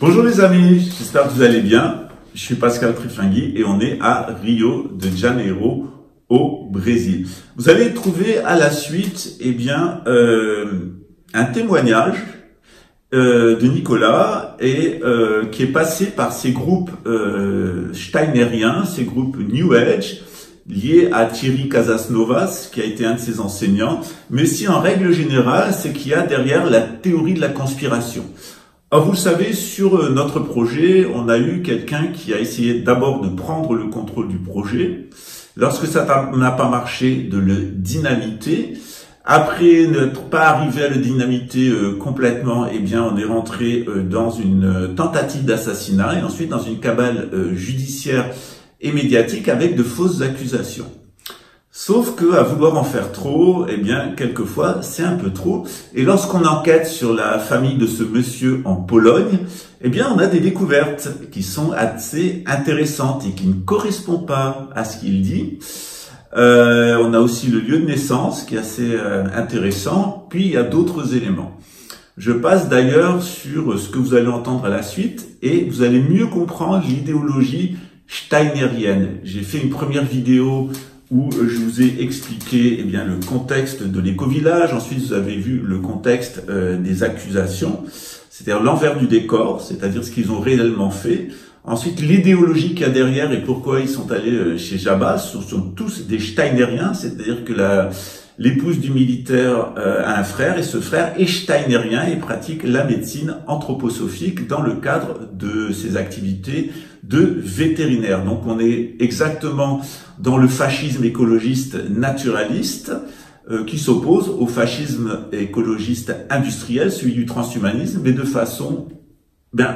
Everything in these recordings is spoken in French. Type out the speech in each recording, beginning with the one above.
Bonjour les amis, j'espère que vous allez bien. Je suis Pascal Trifingui et on est à Rio de Janeiro au Brésil. Vous allez trouver à la suite un témoignage de Nicolas qui est passé par ces groupes steinériens, ces groupes New Age, liés à Thierry Casasnovas, qui a été un de ses enseignants, mais aussi en règle générale, c'est qu'il y a derrière la théorie de la conspiration. Alors vous le savez, sur notre projet, on a eu quelqu'un qui a essayé d'abord de prendre le contrôle du projet. Lorsque ça n'a pas marché, de le dynamiter. Après n'être pas arrivé à le dynamiter complètement, on est rentré dans une tentative d'assassinat et ensuite dans une cabale judiciaire et médiatique avec de fausses accusations. Sauf que à vouloir en faire trop, quelquefois c'est un peu trop. Et lorsqu'on enquête sur la famille de ce monsieur en Pologne, on a des découvertes qui sont assez intéressantes et qui ne correspondent pas à ce qu'il dit. On a aussi le lieu de naissance qui est assez intéressant. Puis il y a d'autres éléments. Je passe d'ailleurs sur ce que vous allez entendre à la suite et vous allez mieux comprendre l'idéologie steinérienne. J'ai fait une première vidéo où je vous ai expliqué le contexte de l'éco-village. Ensuite, vous avez vu le contexte des accusations, c'est-à-dire l'envers du décor, c'est-à-dire ce qu'ils ont réellement fait. Ensuite, l'idéologie qu'il y a derrière et pourquoi ils sont allés chez Jabba. Ce sont tous des steinériens, c'est-à-dire que l'épouse du militaire a un frère et ce frère est steinérien et pratique la médecine anthroposophique dans le cadre de ses activités de vétérinaire. Donc on est exactement dans le fascisme écologiste naturaliste qui s'oppose au fascisme écologiste industriel, celui du transhumanisme, mais de façon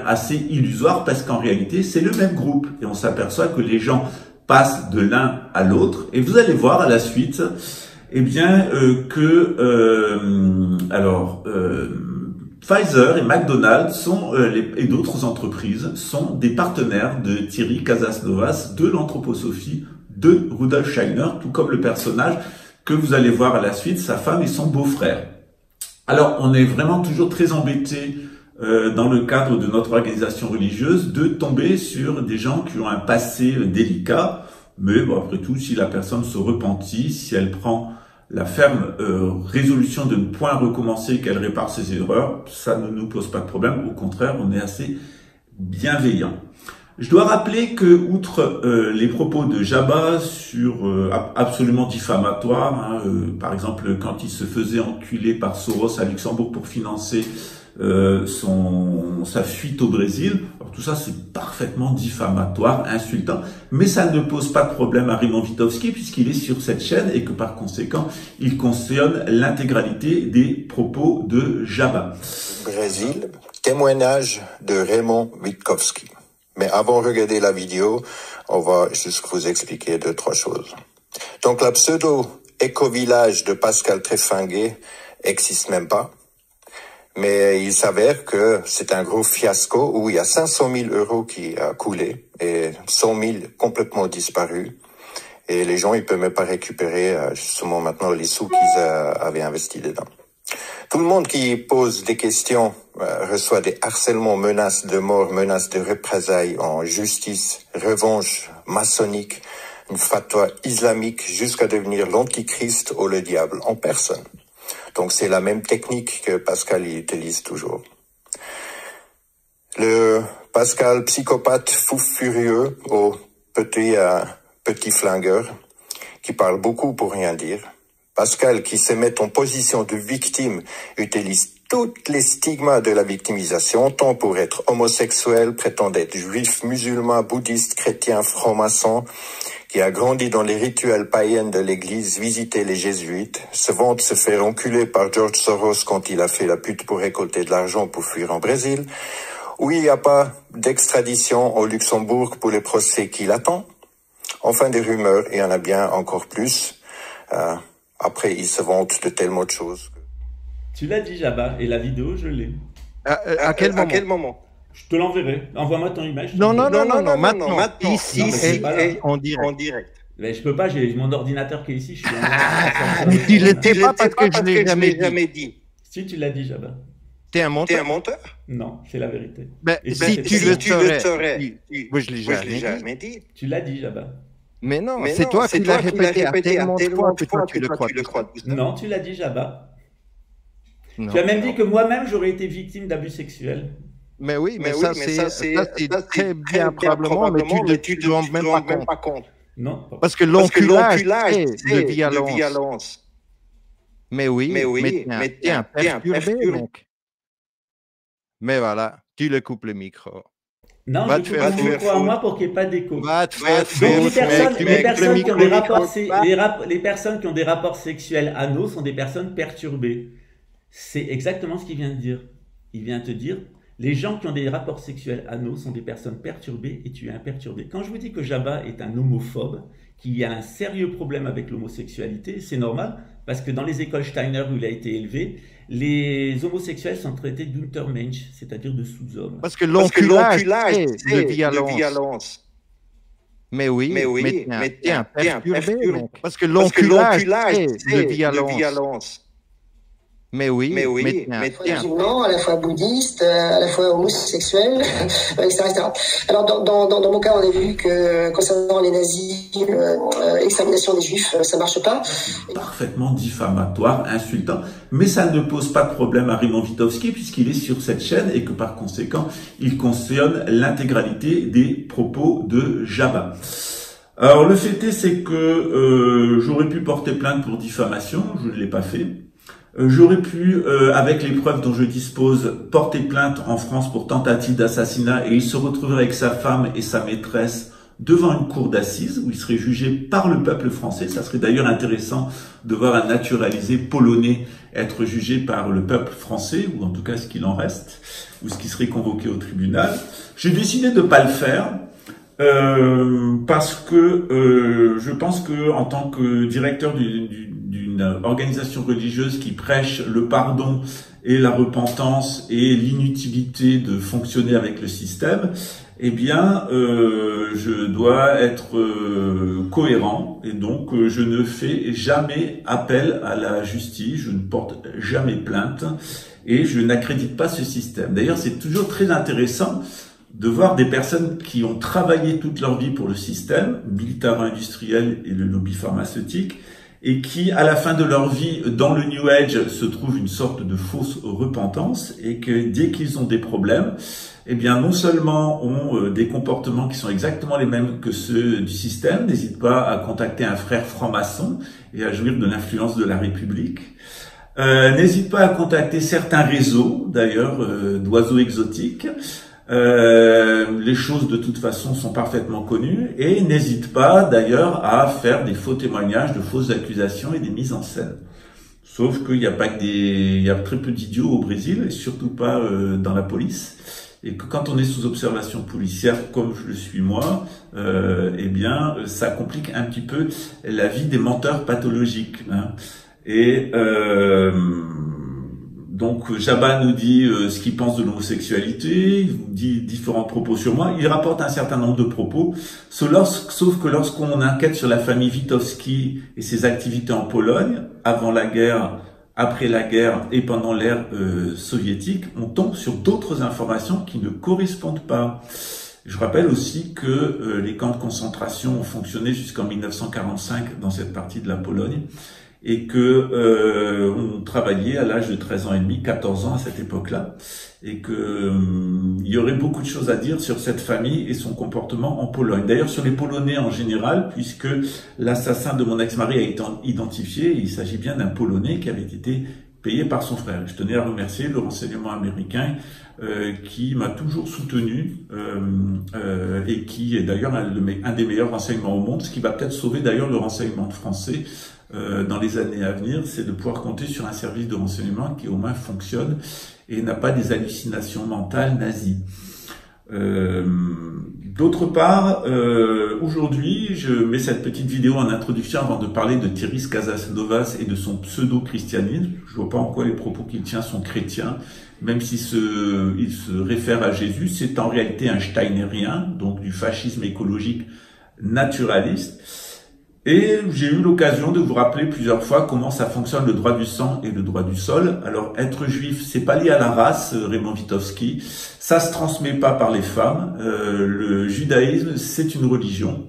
assez illusoire parce qu'en réalité c'est le même groupe et on s'aperçoit que les gens passent de l'un à l'autre et vous allez voir à la suite Pfizer et McDonald's et d'autres entreprises sont des partenaires de Thierry Casasnovas, de l'anthroposophie de Rudolf Steiner, tout comme le personnage que vous allez voir à la suite, sa femme et son beau-frère. Alors, on est vraiment toujours très embêtés dans le cadre de notre organisation religieuse de tomber sur des gens qui ont un passé délicat, mais après tout, si la personne se repentit, si elle prend la ferme résolution de ne point recommencer, qu'elle répare ses erreurs, ça ne nous pose pas de problème. Au contraire, on est assez bienveillant. Je dois rappeler que, outre les propos de Jabba absolument diffamatoires, par exemple quand il se faisait enculer par Soros à Luxembourg pour financer sa fuite au Brésil. Alors, tout ça, c'est parfaitement diffamatoire, insultant, mais ça ne pose pas de problème à Raymond Witowski puisqu'il est sur cette chaîne et que par conséquent, il cautionne l'intégralité des propos de Jabba. Brésil, témoignage de Raymond Witowski. Mais avant de regarder la vidéo, on va juste vous expliquer 2-3 choses. Donc, la pseudo-éco-village de Pascal Trifingui n'existe même pas. Mais il s'avère que c'est un gros fiasco où il y a 500 000 euros qui a coulé et 100 000 complètement disparus. Et les gens, ils peuvent même pas récupérer justement maintenant les sous qu'ils avaient investis dedans. Tout le monde qui pose des questions reçoit des harcèlements, menaces de mort, menaces de représailles en justice, revanche maçonnique, une fatwa islamique jusqu'à devenir l'antichrist ou le diable en personne. Donc c'est la même technique que Pascal utilise toujours. Le Pascal psychopathe fou furieux au petit flingueur qui parle beaucoup pour rien dire. Pascal qui se met en position de victime utilise toutes les stigmas de la victimisation, tant pour être homosexuel, prétend être juif, musulman, bouddhiste, chrétien, franc-maçon, qui a grandi dans les rituels païens de l'église, visité les jésuites, se vante se faire enculer par George Soros quand il a fait la pute pour récolter de l'argent pour fuir en Brésil, où il n'y a pas d'extradition au Luxembourg pour les procès qu'il attend. Enfin, des rumeurs, il y en a bien encore plus. Après, il se vante de tellement de choses. Tu l'as dit, Jabba, et la vidéo, je l'ai. À quel moment? Je te l'enverrai. Envoie-moi ton image. Non, maintenant. Ici, en direct. Mais je peux pas, j'ai mon ordinateur qui est ici. Tu l'étais pas parce que je l'ai jamais dit. Si, tu l'as dit, Jabba. T'es un menteur? Non, c'est la vérité. Ben, Et si tu le saurais, moi je l'ai jamais jamais dit. dit. Tu l'as dit, Jabba. Mais non, c'est toi qui l'as répété à tellement de fois que toi tu le crois. Non, tu l'as dit, Jabba. Non. Tu as même dit que moi-même j'aurais été victime d'abus sexuels. Mais oui, mais ça c'est très bien probablement, mais tu te rends même pas compte. Non. Parce que l'enculage, c'est de violence. Mais oui, mais t'es un perturbé, mec. Mais voilà, tu le coupes le micro. Non, je coupe le micro à moi pour qu'il n'y ait pas d'écho. Va te faire Donc foutre, les personnes qui ont des rapports, les personnes qui ont des rapports sexuels anaux sont des personnes perturbées. C'est exactement ce qu'il vient de dire. Il vient te dire, les gens qui ont des rapports sexuels anaux sont des personnes perturbées et tu es un perturbé. Quand je vous dis que Jabba est un homophobe, qu'il y a un sérieux problème avec l'homosexualité, c'est normal, parce que dans les écoles Steiner où il a été élevé, les homosexuels sont traités d'Untermensch, c'est-à-dire de sous-hommes. Parce que l'enculage, c'est de violence. Mais oui, mais t'es un perturbé, mec. Parce que l'enculage, c'est de violence. Mais oui, mais musulman, à la fois bouddhiste, à la fois homosexuel, etc., etc. Alors dans mon cas, on a vu que concernant les nazis, l'extermination des juifs, ça marche pas. Parfaitement diffamatoire, insultant, mais ça ne pose pas de problème à Raymond Witowski puisqu'il est sur cette chaîne et que par conséquent, il cautionne l'intégralité des propos de Jabba. Alors le fait est, c'est que j'aurais pu porter plainte pour diffamation, je ne l'ai pas fait. J'aurais pu, avec les preuves dont je dispose, porter plainte en France pour tentative d'assassinat et il se retrouverait avec sa femme et sa maîtresse devant une cour d'assises où il serait jugé par le peuple français. Ça serait d'ailleurs intéressant de voir un naturalisé polonais être jugé par le peuple français, ou en tout cas ce qu'il en reste, ou ce qui serait convoqué au tribunal. J'ai décidé de ne pas le faire. Parce que je pense que en tant que directeur d'une organisation religieuse qui prêche le pardon et la repentance et l'inutilité de fonctionner avec le système, eh bien, je dois être cohérent et donc je ne fais jamais appel à la justice, je ne porte jamais plainte et je n'accrédite pas ce système. D'ailleurs, c'est toujours très intéressant de voir des personnes qui ont travaillé toute leur vie pour le système militaro-industriel et le lobby pharmaceutique et qui, à la fin de leur vie, dans le New Age, se trouvent une sorte de fausse repentance et que dès qu'ils ont des problèmes, eh bien, non seulement ont des comportements qui sont exactement les mêmes que ceux du système, n'hésitent pas à contacter un frère franc-maçon et à jouir de l'influence de la République, n'hésitent pas à contacter certains réseaux, d'ailleurs, d'oiseaux exotiques. Les choses de toute façon sont parfaitement connues et n'hésite pas d'ailleurs à faire des faux témoignages, de fausses accusations et des mises en scène. Sauf qu'il n'y a pas que il y a très peu d'idiots au Brésil et surtout pas dans la police. Et que quand on est sous observation policière, comme je le suis moi, eh bien, ça complique un petit peu la vie des menteurs pathologiques. Hein. Et donc Jabba nous dit ce qu'il pense de l'homosexualité, il nous dit différents propos sur moi, il rapporte un certain nombre de propos, sauf que lorsqu'on enquête sur la famille Witowski et ses activités en Pologne, avant la guerre, après la guerre et pendant l'ère soviétique, on tombe sur d'autres informations qui ne correspondent pas. Je rappelle aussi que les camps de concentration ont fonctionné jusqu'en 1945 dans cette partie de la Pologne, et que on travaillait à l'âge de 13 ans et demi, 14 ans à cette époque-là, et que il y aurait beaucoup de choses à dire sur cette famille et son comportement en Pologne. D'ailleurs, sur les Polonais en général, puisque l'assassin de mon ex-mari a été identifié, il s'agit bien d'un Polonais qui avait été payé par son frère. Je tenais à remercier le renseignement américain qui m'a toujours soutenu et qui est d'ailleurs un des meilleurs renseignements au monde, ce qui va peut-être sauver d'ailleurs le renseignement français dans les années à venir, c'est de pouvoir compter sur un service de renseignement qui au moins fonctionne et n'a pas des hallucinations mentales nazies. D'autre part, aujourd'hui, je mets cette petite vidéo en introduction avant de parler de Thierry Casasnovas et de son pseudo-christianisme. Je vois pas en quoi les propos qu'il tient sont chrétiens, même s'il se réfère à Jésus. C'est en réalité un steinérien, donc du fascisme écologique naturaliste. Et j'ai eu l'occasion de vous rappeler plusieurs fois comment ça fonctionne le droit du sang et le droit du sol. Alors, être juif, c'est pas lié à la race, Raymond Witowski. Ça se transmet pas par les femmes. Le judaïsme, c'est une religion.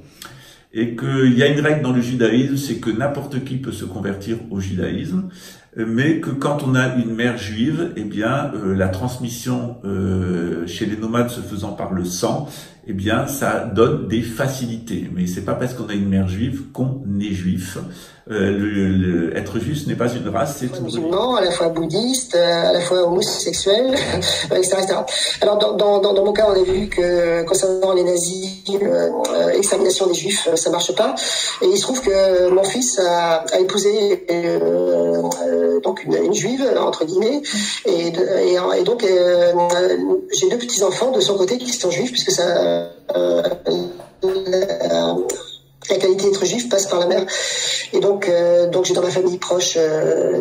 Et qu'il y a une règle dans le judaïsme, c'est que n'importe qui peut se convertir au judaïsme, mais que quand on a une mère juive, eh bien, la transmission chez les nomades se faisant par le sang, eh bien, ça donne des facilités. Mais c'est pas parce qu'on a une mère juive qu'on est juif. Être juif, ce n'est pas une race, c'est une musulman, à la fois bouddhiste, à la fois homosexuel, etc., etc. Alors, dans mon cas, on a vu que concernant les nazis, l'extermination des juifs, ça marche pas. Et il se trouve que mon fils a épousé donc une juive, entre guillemets, et donc j'ai 2 petits-enfants de son côté qui sont juifs, puisque ça... la qualité d'être juif passe par la mère. Et donc j'ai dans ma famille proche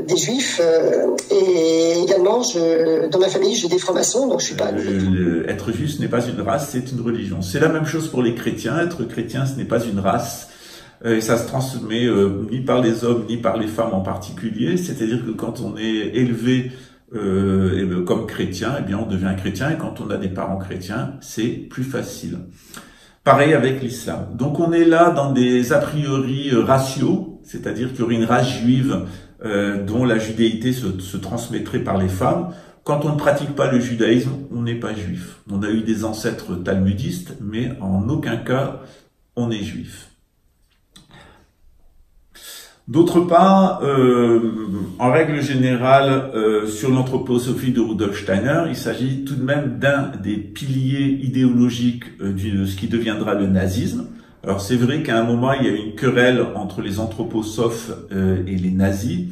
des juifs et également dans ma famille j'ai des francs-maçons, donc je suis pas... Être juif, ce n'est pas une race, c'est une religion. C'est la même chose pour les chrétiens. Être chrétien, ce n'est pas une race. Et ça se transmet ni par les hommes ni par les femmes en particulier. C'est-à-dire que quand on est élevé comme chrétien, eh bien on devient chrétien, et quand on a des parents chrétiens, c'est plus facile. Pareil avec l'islam. Donc on est là dans des a priori raciaux, c'est-à-dire qu'il y aurait une race juive dont la judéité se transmettrait par les femmes. Quand on ne pratique pas le judaïsme, on n'est pas juif. On a eu des ancêtres talmudistes, mais en aucun cas on est juif. D'autre part, en règle générale, sur l'anthroposophie de Rudolf Steiner, il s'agit tout de même d'un des piliers idéologiques de ce qui deviendra le nazisme. Alors c'est vrai qu'à un moment, il y a eu une querelle entre les anthroposophes et les nazis,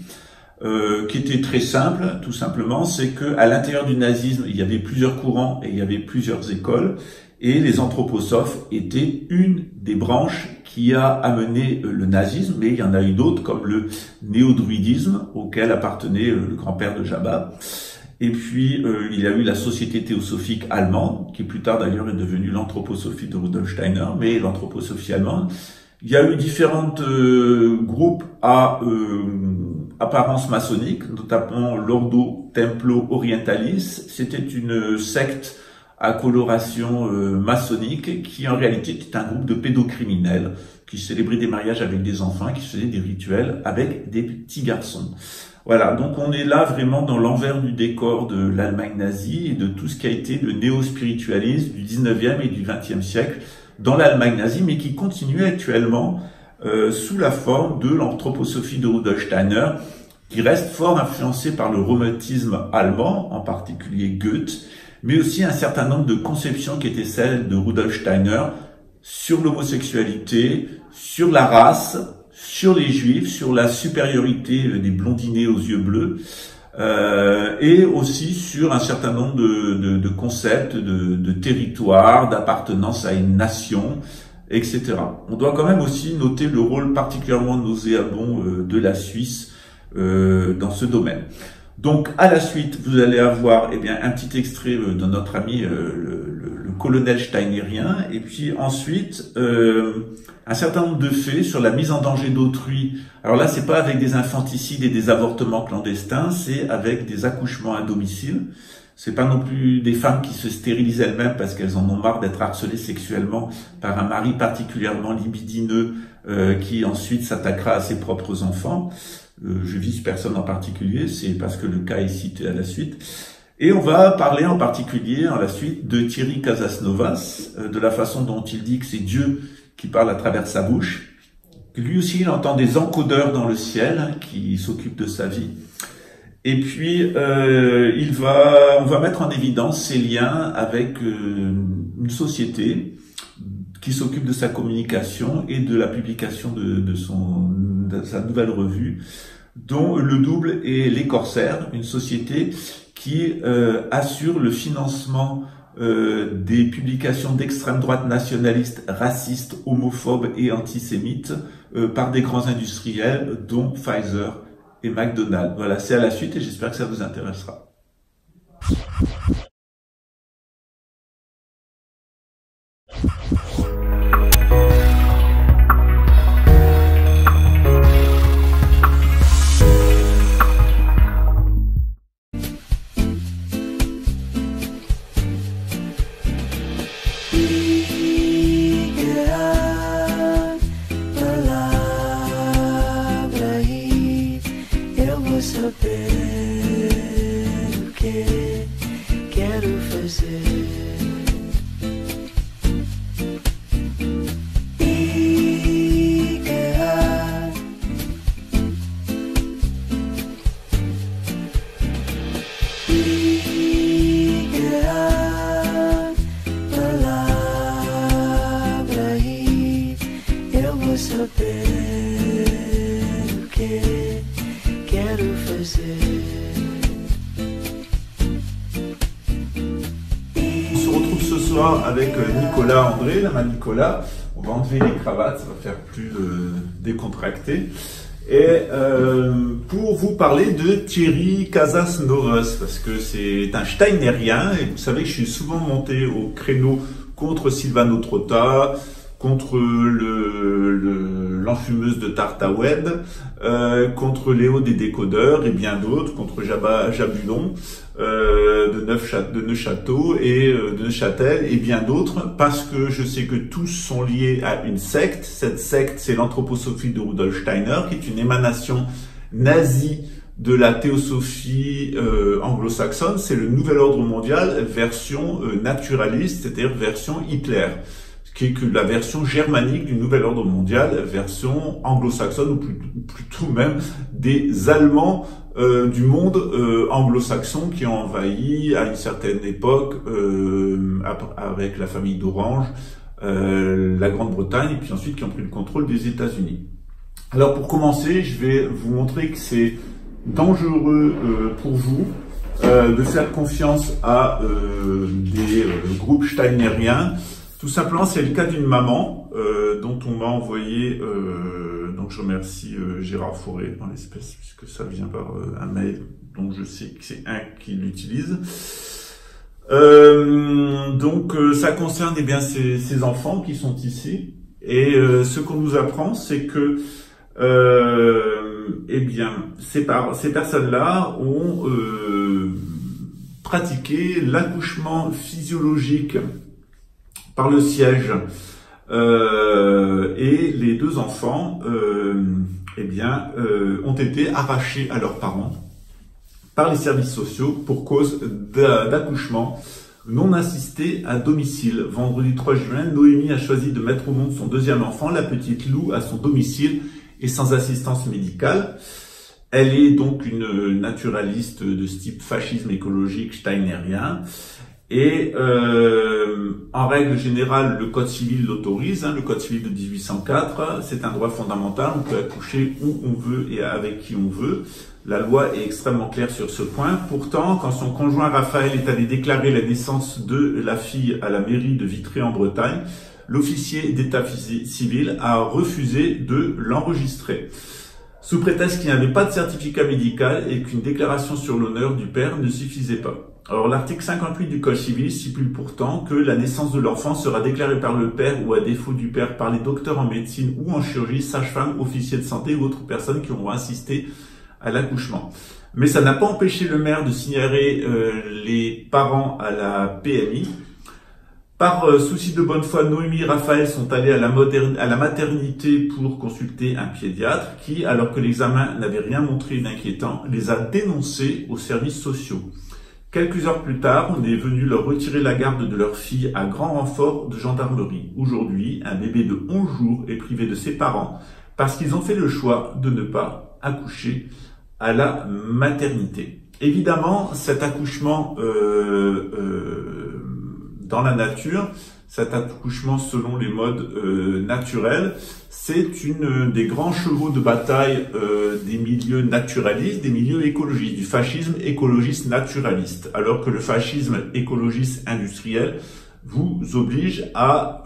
qui était très simple, tout simplement, c'est que à l'intérieur du nazisme, il y avait plusieurs courants et il y avait plusieurs écoles, et les anthroposophes étaient une des branches qui a amené le nazisme, mais il y en a eu d'autres comme le néo-druidisme auquel appartenait le grand-père de Jabba. Et puis il y a eu la Société théosophique allemande, qui plus tard d'ailleurs est devenue l'anthroposophie de Rudolf Steiner, mais l'anthroposophie allemande. Il y a eu différents groupes à apparence maçonnique, notamment l'Ordo Templo Orientalis. C'était une secte à coloration maçonnique qui en réalité était un groupe de pédocriminels qui célébraient des mariages avec des enfants, qui faisaient des rituels avec des petits garçons. Voilà, donc on est là vraiment dans l'envers du décor de l'Allemagne nazie et de tout ce qui a été le néo-spiritualisme du 19e et du 20e siècle dans l'Allemagne nazie, mais qui continue actuellement sous la forme de l'anthroposophie de Rudolf Steiner, qui reste fort influencée par le romantisme allemand, en particulier Goethe, mais aussi un certain nombre de conceptions qui étaient celles de Rudolf Steiner sur l'homosexualité, sur la race, sur les juifs, sur la supériorité des blondinés aux yeux bleus, et aussi sur un certain nombre de concepts de territoire, d'appartenance à une nation, etc. On doit quand même aussi noter le rôle particulièrement nauséabond de la Suisse dans ce domaine. Donc, à la suite, vous allez avoir un petit extrait de notre ami le colonel steinérien, et puis ensuite un certain nombre de faits sur la mise en danger d'autrui. Alors là, c'est pas avec des infanticides et des avortements clandestins, c'est avec des accouchements à domicile. C'est pas non plus des femmes qui se stérilisent elles-mêmes parce qu'elles en ont marre d'être harcelées sexuellement par un mari particulièrement libidineux qui ensuite s'attaquera à ses propres enfants. Je vise personne en particulier, c'est parce que le cas est cité à la suite. Et on va parler en particulier, à la suite, de Thierry Casasnovas, de la façon dont il dit que c'est Dieu qui parle à travers sa bouche. Lui aussi, il entend des encodeurs dans le ciel qui s'occupent de sa vie. Et puis, on va mettre en évidence ses liens avec une société qui s'occupe de sa communication et de la publication de sa nouvelle revue, dont le double est Les Corsaires, une société qui assure le financement des publications d'extrême droite nationalistes, racistes, homophobes et antisémites par des grands industriels, dont Pfizer et McDonald's. Voilà, c'est à la suite et j'espère que ça vous intéressera. vou saber o que quero fazer. On se retrouve ce soir avec Nicolas André, la main Nicolas. On va enlever les cravates, ça va faire plus décontracté. Et pour vous parler de Thierry Casasnovas, parce que c'est un Steinérien, et vous savez que je suis souvent monté au créneau contre Silvano Trotta, contre l'enfumeuse de Tartaweb, contre Léo des décodeurs et bien d'autres, contre Jabulon de Neuchâtel et de Neuchâtel et bien d'autres, parce que je sais que tous sont liés à une secte. Cette secte, c'est l'anthroposophie de Rudolf Steiner, qui est une émanation nazie de la théosophie anglo-saxonne. C'est le nouvel ordre mondial version naturaliste, c'est-à-dire version Hitler, qui est que la version germanique du nouvel ordre mondial, version anglo-saxonne, ou plutôt même des Allemands du monde anglo-saxon qui ont envahi à une certaine époque, avec la famille d'Orange, la Grande-Bretagne, et puis ensuite qui ont pris le contrôle des États-Unis. Alors pour commencer, je vais vous montrer que c'est dangereux pour vous de faire confiance à des groupes steinériens. Tout simplement, c'est le cas d'une maman dont on m'a envoyé, donc je remercie Gérard Fauré dans l'espèce, puisque ça vient par un mail dont je sais que c'est un qui l'utilise. Donc ça concerne eh bien ces enfants qui sont ici, et ce qu'on nous apprend, c'est que eh bien ces personnes-là ont pratiqué l'accouchement physiologique par le siège, et les deux enfants eh bien, ont été arrachés à leurs parents par les services sociaux pour cause d'accouchement non assisté à domicile. Vendredi 3 juin, Noémie a choisi de mettre au monde son deuxième enfant, la petite Lou, à son domicile et sans assistance médicale. Elle est donc une naturaliste de ce type fascisme écologique steinérien. Et en règle générale, le Code civil l'autorise, le Code civil de 1804, c'est un droit fondamental, on peut accoucher où on veut et avec qui on veut. La loi est extrêmement claire sur ce point. Pourtant, quand son conjoint Raphaël est allé déclarer la naissance de la fille à la mairie de Vitré en Bretagne, l'officier d'état civil a refusé de l'enregistrer, sous prétexte qu'il n'y avait pas de certificat médical et qu'une déclaration sur l'honneur du père ne suffisait pas. Alors l'article 58 du Code civil stipule pourtant que la naissance de l'enfant sera déclarée par le père ou à défaut du père par les docteurs en médecine ou en chirurgie, sages-femmes, officiers de santé ou autres personnes qui auront assisté à l'accouchement. Mais ça n'a pas empêché le maire de signaler les parents à la PMI. Par souci de bonne foi, Noémie et Raphaël sont allés à la maternité pour consulter un pédiatre qui, alors que l'examen n'avait rien montré d'inquiétant, les a dénoncés aux services sociaux. Quelques heures plus tard, on est venu leur retirer la garde de leur fille à grand renfort de gendarmerie. Aujourd'hui, un bébé de 11 jours est privé de ses parents parce qu'ils ont fait le choix de ne pas accoucher à la maternité. Évidemment, cet accouchement dans la nature, cet accouchement selon les modes naturels, c'est une des grands chevaux de bataille des milieux naturalistes, des milieux écologistes, du fascisme écologiste naturaliste, alors que le fascisme écologiste industriel vous oblige à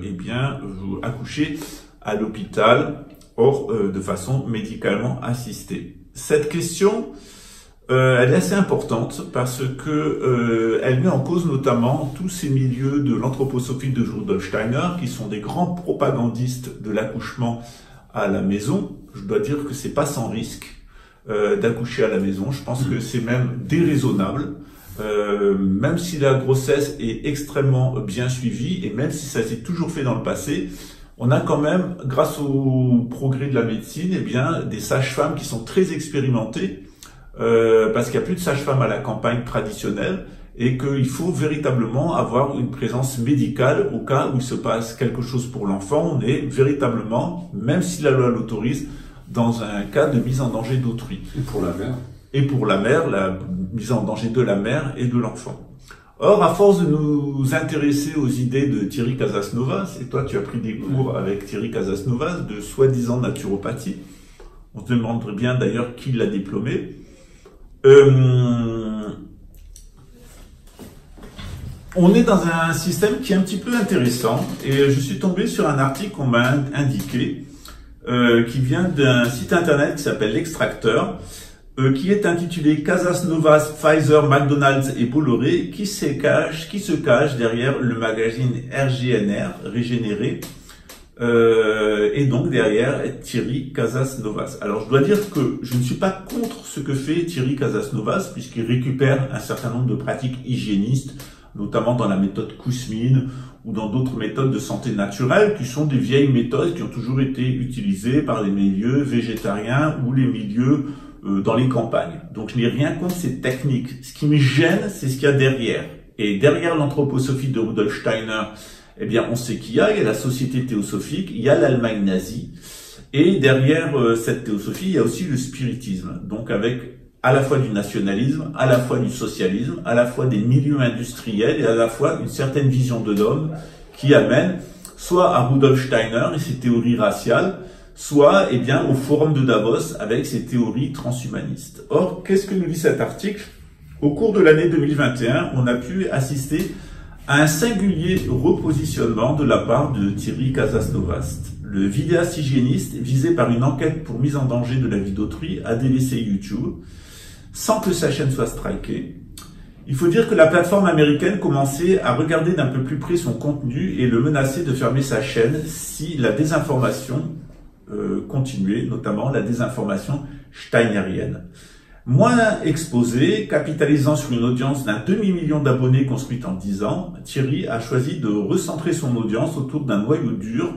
eh bien, vous accoucher à l'hôpital, or de façon médicalement assistée. Cette question, elle est assez importante parce que elle met en cause notamment tous ces milieux de l'anthroposophie de Rudolf Steiner qui sont des grands propagandistes de l'accouchement à la maison. Je dois dire que c'est pas sans risque d'accoucher à la maison. Je pense que c'est même déraisonnable, même si la grossesse est extrêmement bien suivie et même si ça s'est toujours fait dans le passé. on a quand même, grâce au progrès de la médecine, eh bien, des sages-femmes qui sont très expérimentées, parce qu'il n'y a plus de sages-femmes à la campagne traditionnelle, et qu'il faut véritablement avoir une présence médicale au cas où il se passe quelque chose pour l'enfant. On est véritablement, même si la loi l'autorise, dans un cas de mise en danger d'autrui. Et pour la mère. Et pour la mère, la mise en danger de la mère et de l'enfant. Or, à force de nous intéresser aux idées de Thierry Casasnovas, et toi tu as pris des cours avec Thierry Casasnovas de soi-disant naturopathie, on se demanderait bien d'ailleurs qui l'a diplômé, on est dans un système qui est un petit peu intéressant, et je suis tombé sur un article qu'on m'a indiqué, qui vient d'un site internet qui s'appelle L'Extracteur, qui est intitulé Casasnovas, Pfizer, McDonald's et Bolloré, qui se cache derrière le magazine RGNR, Régénéré, et donc derrière Thierry Casasnovas. Alors je dois dire que je ne suis pas contre ce que fait Thierry Casasnovas, puisqu'il récupère un certain nombre de pratiques hygiénistes, notamment dans la méthode Kousmine ou dans d'autres méthodes de santé naturelle, qui sont des vieilles méthodes qui ont toujours été utilisées par les milieux végétariens ou les milieux dans les campagnes. Donc je n'ai rien contre ces techniques. Ce qui me gêne, c'est ce qu'il y a derrière. Et derrière l'anthroposophie de Rudolf Steiner, eh bien on sait qu'il y a la société théosophique, il y a l'Allemagne nazie, et derrière cette théosophie, il y a aussi le spiritisme. Donc avec à la fois du nationalisme, à la fois du socialisme, à la fois des milieux industriels et à la fois une certaine vision de l'homme qui amène soit à Rudolf Steiner et ses théories raciales, soit eh bien, au Forum de Davos avec ses théories transhumanistes. Or, qu'est-ce que nous dit cet article? Au cours de l'année 2021, on a pu assister à un singulier repositionnement de la part de Thierry Casasnovas. Le vidéaste hygiéniste, visé par une enquête pour mise en danger de la vie d'autrui, a délaissé YouTube, sans que sa chaîne soit strikée. Il faut dire que la plateforme américaine commençait à regarder d'un peu plus près son contenu et le menaçait de fermer sa chaîne si la désinformation continuait, notamment la désinformation steinerienne. Moins exposé, capitalisant sur une audience d'un demi-million d'abonnés construite en 10 ans, Thierry a choisi de recentrer son audience autour d'un noyau dur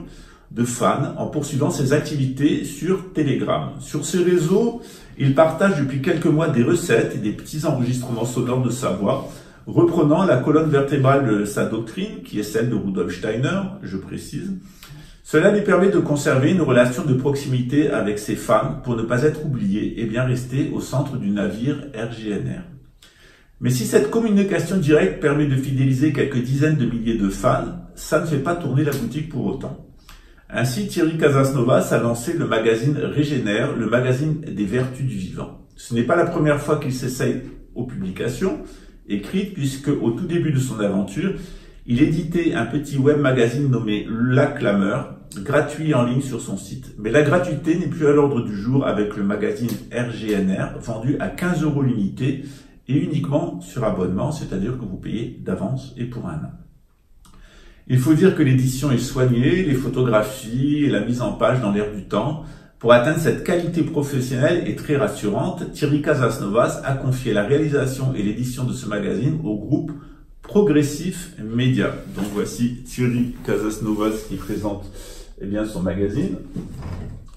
de fans en poursuivant ses activités sur Telegram. Sur ce réseau, il partage depuis quelques mois des recettes et des petits enregistrements sonores de sa voix, reprenant la colonne vertébrale de sa doctrine, qui est celle de Rudolf Steiner, je précise. Cela lui permet de conserver une relation de proximité avec ses fans pour ne pas être oublié et bien rester au centre du navire RGNR. Mais si cette communication directe permet de fidéliser quelques dizaines de milliers de fans, ça ne fait pas tourner la boutique pour autant. Ainsi, Thierry Casasnovas a lancé le magazine Régénère, le magazine des vertus du vivant. Ce n'est pas la première fois qu'il s'essaye aux publications écrites, puisque au tout début de son aventure, il éditait un petit web magazine nommé La Clameur, gratuit en ligne sur son site. Mais la gratuité n'est plus à l'ordre du jour avec le magazine RGNR, vendu à 15 € l'unité et uniquement sur abonnement, c'est-à-dire que vous payez d'avance et pour un an. Il faut dire que l'édition est soignée, les photographies et la mise en page dans l'air du temps. Pour atteindre cette qualité professionnelle et très rassurante, Thierry Casasnovas a confié la réalisation et l'édition de ce magazine au groupe Progressif Média. Donc voici Thierry Casasnovas qui présente eh bien, son magazine.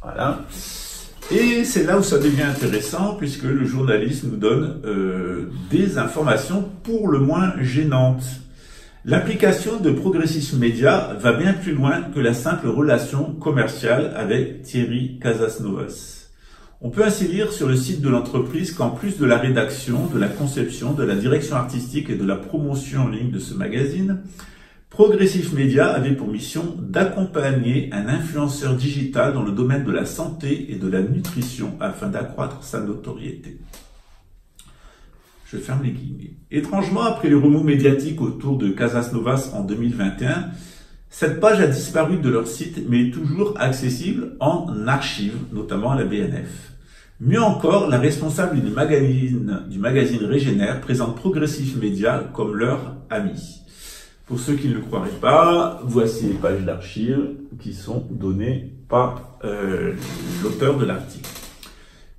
Voilà. Et c'est là où ça devient intéressant puisque le journaliste nous donne des informations pour le moins gênantes. L'application de Progressif Média va bien plus loin que la simple relation commerciale avec Thierry Casasnovas. On peut ainsi lire sur le site de l'entreprise qu'en plus de la rédaction, de la conception, de la direction artistique et de la promotion en ligne de ce magazine, Progressif Média avait pour mission d'accompagner un influenceur digital dans le domaine de la santé et de la nutrition afin d'accroître sa notoriété. Je ferme les guillemets. Étrangement, après les remous médiatiques autour de Casasnovas en 2021, cette page a disparu de leur site, mais est toujours accessible en archive, notamment à la BNF. Mieux encore, la responsable du magazine Régénère présente Progressif Média comme leur ami. Pour ceux qui ne le croiraient pas, voici les pages d'archives qui sont données par l'auteur de l'article.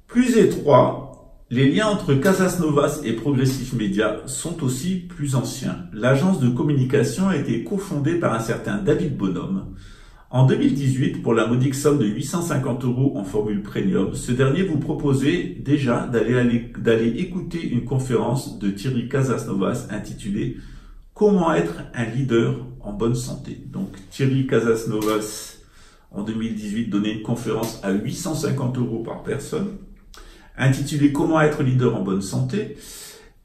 Plus étroit, les liens entre Casasnovas et Progressif Média sont aussi plus anciens. L'agence de communication a été cofondée par un certain David Bonhomme En 2018, pour la modique somme de 850 € en formule premium, ce dernier vous proposait déjà d'aller écouter une conférence de Thierry Casasnovas intitulée « Comment être un leader en bonne santé ». Donc Thierry Casasnovas, en 2018, donnait une conférence à 850 € par personne, intitulée « Comment être leader en bonne santé ».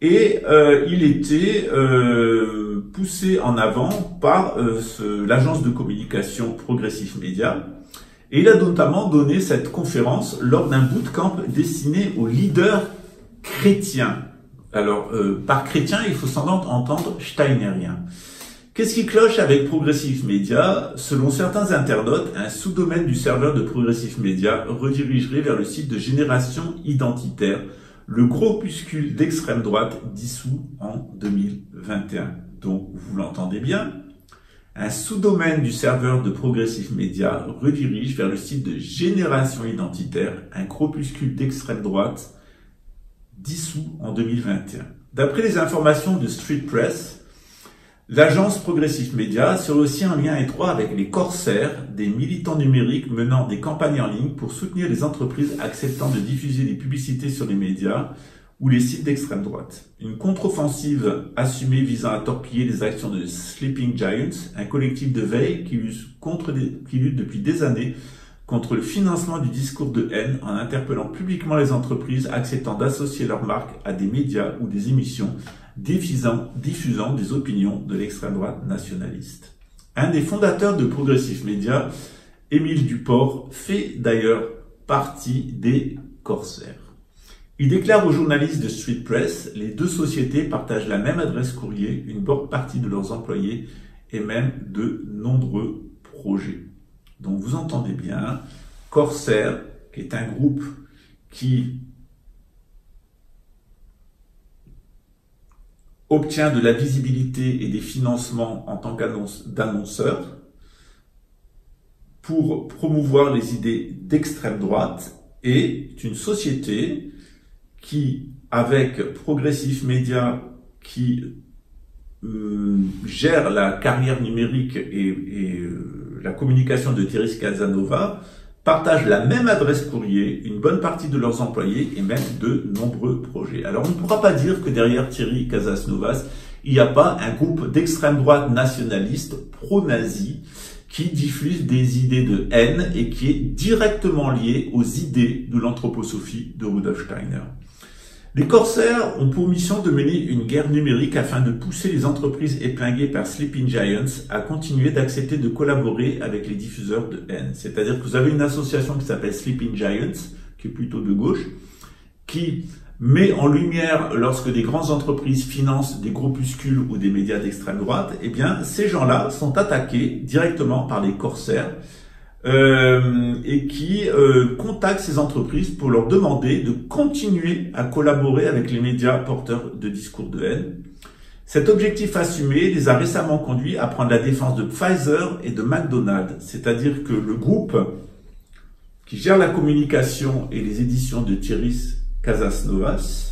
Et il était poussé en avant par l'agence de communication Progressif Média. Et il a notamment donné cette conférence lors d'un bootcamp destiné aux leaders chrétiens. Alors, par chrétien, il faut sans doute entendre steinérien. Qu'est-ce qui cloche avec Progressif Média? Selon certains internautes, un sous-domaine du serveur de Progressif Média redirigerait vers le site de Génération Identitaire, le groupuscule d'extrême droite dissous en 2021. Donc, vous l'entendez bien, un sous-domaine du serveur de Progressif Média redirige vers le site de Génération Identitaire, un groupuscule d'extrême droite dissous en 2021. D'après les informations de Street Press, l'agence Progressif Média serait aussi en lien étroit avec les corsaires, des militants numériques menant des campagnes en ligne pour soutenir les entreprises acceptant de diffuser des publicités sur les médias ou les sites d'extrême droite. Une contre-offensive assumée visant à torpiller les actions de Sleeping Giants, un collectif de veille qui lutte depuis des années contre le financement du discours de haine en interpellant publiquement les entreprises acceptant d'associer leur marque à des médias ou des émissions diffusant des opinions de l'extrême droite nationaliste. Un des fondateurs de Progressif Média, Émile Duport, fait d'ailleurs partie des corsaires. Il déclare aux journalistes de Street Press, les deux sociétés partagent la même adresse courrier, une bonne partie de leurs employés et même de nombreux projets. Donc vous entendez bien, Corsair, qui est un groupe qui obtient de la visibilité et des financements en tant qu'annonceur pour promouvoir les idées d'extrême droite, est une société qui, avec Progressif Média, qui gère la carrière numérique et la communication de Thierry Casanova, partagent la même adresse courrier, une bonne partie de leurs employés et même de nombreux projets. Alors on ne pourra pas dire que derrière Thierry Casasnovas, il n'y a pas un groupe d'extrême droite nationaliste pro-nazi qui diffuse des idées de haine et qui est directement lié aux idées de l'anthroposophie de Rudolf Steiner. Les corsaires ont pour mission de mener une guerre numérique afin de pousser les entreprises épinglées par Sleeping Giants à continuer d'accepter de collaborer avec les diffuseurs de haine. C'est-à-dire que vous avez une association qui s'appelle Sleeping Giants, qui est plutôt de gauche, qui met en lumière, lorsque des grandes entreprises financent des groupuscules ou des médias d'extrême droite, eh bien, ces gens-là sont attaqués directement par les corsaires, et qui contactent ces entreprises pour leur demander de continuer à collaborer avec les médias porteurs de discours de haine. Cet objectif assumé les a récemment conduits à prendre la défense de Pfizer et de McDonald's, c'est-à-dire que le groupe qui gère la communication et les éditions de Thierry Casasnovas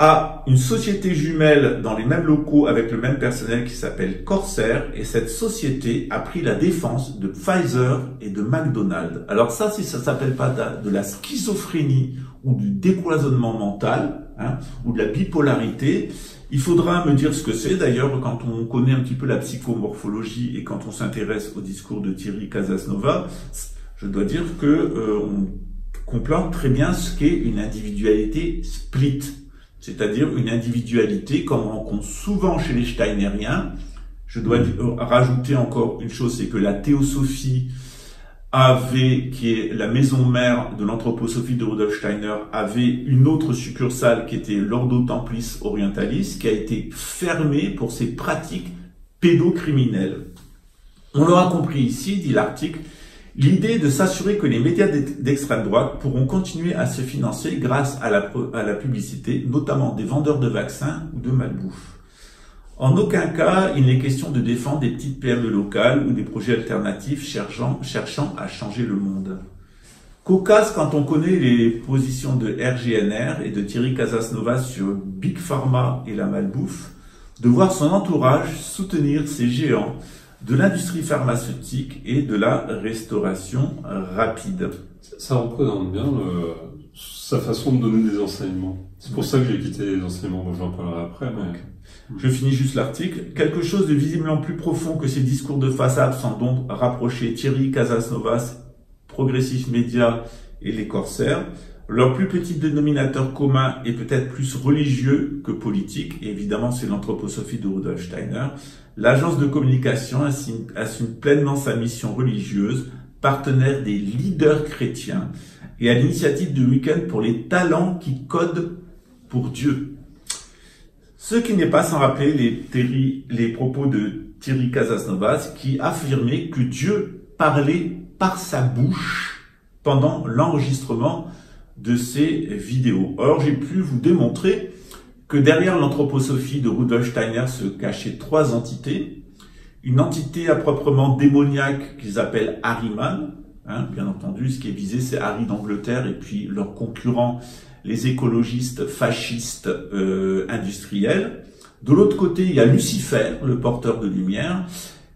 a une société jumelle dans les mêmes locaux avec le même personnel qui s'appelle Corsair, et cette société a pris la défense de Pfizer et de McDonald's. Alors ça, si ça s'appelle pas de la schizophrénie ou du décloisonnement mental, ou de la bipolarité, il faudra me dire ce que c'est. D'ailleurs, quand on connaît un petit peu la psychomorphologie et quand on s'intéresse au discours de Thierry Casasnovas, je dois dire que on comprend très bien ce qu'est une individualité split. C'est-à-dire une individualité comme on rencontre souvent chez les steinériens. Je dois rajouter encore une chose, c'est que la théosophie qui est la maison mère de l'anthroposophie de Rudolf Steiner, avait une autre succursale qui était l'Ordo Templis Orientalis, qui a été fermée pour ses pratiques pédocriminelles. On l'aura compris ici, dit l'article, l'idée de s'assurer que les médias d'extrême droite pourront continuer à se financer grâce à la publicité, notamment des vendeurs de vaccins ou de malbouffe. En aucun cas, il n'est question de défendre des petites PME locales ou des projets alternatifs cherchant à changer le monde. Cocasse quand on connaît les positions de RGNR et de Thierry Casasnovas sur Big Pharma et la malbouffe, de voir son entourage soutenir ces géants de l'industrie pharmaceutique et de la restauration rapide. Ça représente bien sa façon de donner des enseignements. C'est pour ça que j'ai quitté les enseignements, bon, j'en parlerai après. Mais... Je finis juste l'article. Quelque chose de visiblement plus profond que ces discours de façade sont donc rapprocher Thierry Casasnovas, Progressif Média et les Corsaires. Leur plus petit dénominateur commun est peut-être plus religieux que politique. Et évidemment, c'est l'anthroposophie de Rudolf Steiner. L'agence de communication assume pleinement sa mission religieuse, partenaire des leaders chrétiens et à l'initiative du week-end pour les talents qui codent pour Dieu. Ce qui n'est pas sans rappeler les propos de Thierry Casasnovas qui affirmait que Dieu parlait par sa bouche pendant l'enregistrement de ces vidéos. Alors j'ai pu vous démontrer que derrière l'anthroposophie de Rudolf Steiner se cachaient 3 entités. Une entité à proprement démoniaque qu'ils appellent Harriman. Bien entendu, ce qui est visé, c'est Harry d'Angleterre et puis leurs concurrents, les écologistes fascistes industriels. De l'autre côté, il y a Lucifer, le porteur de lumière.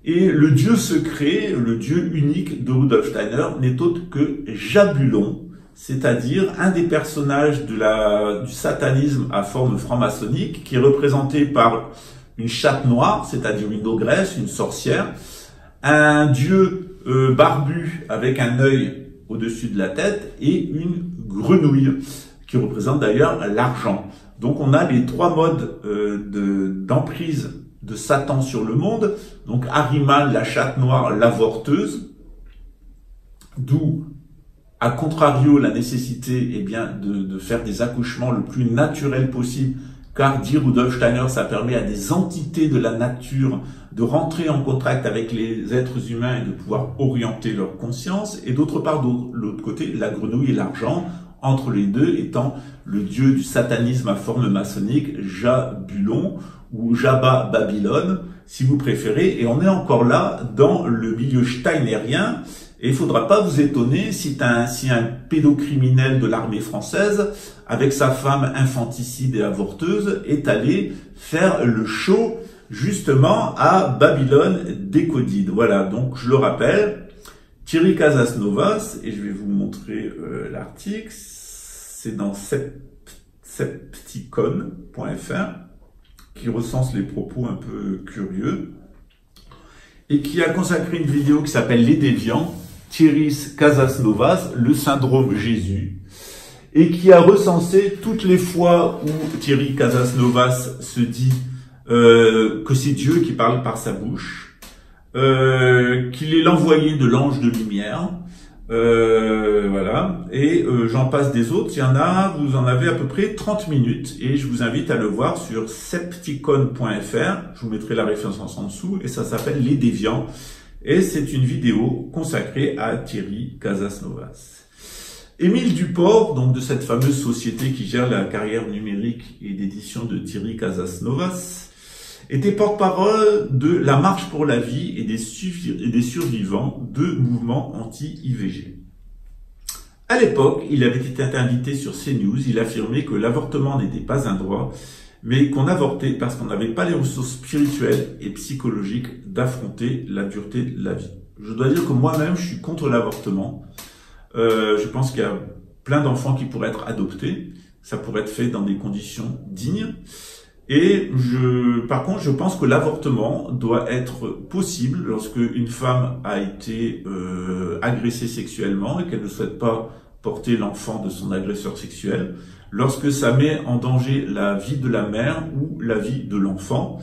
Et le dieu secret, le dieu unique de Rudolf Steiner n'est autre que Jabulon, c'est-à-dire un des personnages du satanisme à forme franc-maçonnique, qui est représenté par une chatte noire, c'est-à-dire une ogresse, une sorcière, un dieu barbu avec un œil au-dessus de la tête et une grenouille, qui représente d'ailleurs l'argent. Donc on a les 3 modes d'emprise de Satan sur le monde. Donc Ahriman, la chatte noire, l'avorteuse, d'où à contrario la nécessité de faire des accouchements le plus naturel possible, car dit Rudolf Steiner, ça permet à des entités de la nature de rentrer en contact avec les êtres humains et de pouvoir orienter leur conscience. Et d'autre part, de l'autre côté, la grenouille et l'argent, entre les deux étant le dieu du satanisme à forme maçonnique, Jabulon, ou Jabba Babylone, si vous préférez. Et on est encore là dans le milieu steinérien. Et il faudra pas vous étonner si un pédocriminel de l'armée française, avec sa femme infanticide et avorteuse, est allé faire le show justement à Babylone Decoded. Voilà, donc je le rappelle, Thierry Casasnovas, et je vais vous montrer l'article, c'est dans septicon.fr, qui recense les propos un peu curieux, et qui a consacré une vidéo qui s'appelle Les Déviants, Thierry Casasnovas, le syndrome Jésus, et qui a recensé toutes les fois où Thierry Casasnovas se dit que c'est Dieu qui parle par sa bouche, qu'il est l'envoyé de l'ange de lumière, voilà, et j'en passe des autres, il y en a, vous en avez à peu près 30 minutes, et je vous invite à le voir sur septicon.fr, je vous mettrai la référence en dessous, et ça s'appelle Les Déviants, et c'est une vidéo consacrée à Thierry Casasnovas. Émile Duport, donc de cette fameuse société qui gère la carrière numérique et d'édition de Thierry Casasnovas, était porte-parole de la Marche pour la vie et des survivants de mouvements anti-IVG. À l'époque, il avait été invité sur CNews, il affirmait que l'avortement n'était pas un droit, mais qu'on avortait parce qu'on n'avait pas les ressources spirituelles et psychologiques d'affronter la dureté de la vie. Je dois dire que moi-même, je suis contre l'avortement. Je pense qu'il y a plein d'enfants qui pourraient être adoptés. Ça pourrait être fait dans des conditions dignes. Et par contre, je pense que l'avortement doit être possible lorsque une femme a été agressée sexuellement et qu'elle ne souhaite pas porter l'enfant de son agresseur sexuel, lorsque ça met en danger la vie de la mère ou la vie de l'enfant,